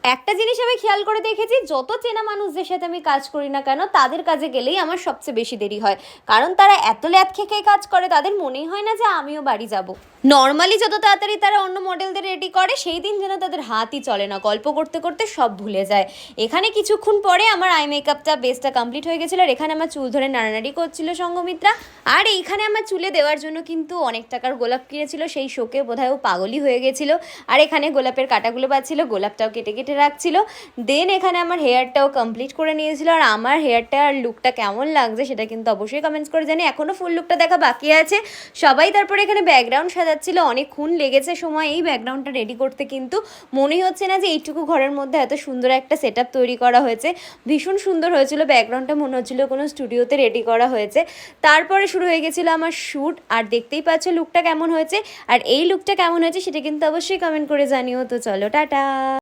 একটা জিনিস আমি খেয়াল করে দেখেছি, যত চেনা মানুষদের সাথে আমি কাজ করি না কেন, তাদের কাজে গেলেই আমার সবচেয়ে বেশি দেরি হয়। কারণ তারা এত ল্যাদ খেয়ে কাজ করে, তাদের মনেই হয় না যে আমিও বাড়ি যাব। নর্মালি যত তাড়াতাড়ি তারা অন্য মডেলদের রেডি করে, সেই দিন যেন তাদের হাতই চলে না, গল্প করতে করতে সব ভুলে যায়। এখানে কিছুক্ষণ পরে আমার আই মেকআপটা বেসটা কমপ্লিট হয়ে গেছিলো, আর এখানে আমার চুল ধরে নাড়ানাড়ি করছিল সঙ্গমিত্রা। আর এইখানে আমার চুলে দেওয়ার জন্য কিন্তু অনেক টাকার গোলাপ কিনেছিল, সেই শোকে বোধহয় ও পাগলই হয়ে গেছিলো। আর এখানে গোলাপের কাঁটাগুলো পাচ্ছিল, গোলাপটাও কেটে কেটে রাখছিল। দেন এখানে আমার হেয়ারটাও কমপ্লিট করে নিয়েছিল। আর আমার হেয়ারটা আর লুকটা কেমন লাগছে সেটা কিন্তু অবশ্যই কমেন্টস করে জানি। এখনও ফুল লুকটা দেখা বাকি আছে সবাই। তারপরে এখানে ব্যাকগ্রাউন্ড সাজাচ্ছিল, অনেকক্ষণ লেগেছে সময় এই ব্যাকগ্রাউন্ডটা রেডি করতে, কিন্তু মনেই হচ্ছে না যে এইটুকু ঘরের মধ্যে এত সুন্দর একটা সেট আপ তৈরি করা হয়েছে। ভীষণ সুন্দর হয়েছিল ব্যাকগ্রাউন্ডটা, মনে হচ্ছিল কোনো স্টুডিওতে রেডি করা হয়েছে। তারপরে শুরু হয়ে গেছিলো আমার শ্যুট, আর দেখতেই পাচ্ছ লুকটা কেমন হয়েছে। আর এই লুকটা কেমন হয়েছে সেটা কিন্তু অবশ্যই কমেন্ট করে জানিও। তো চলো টাটা।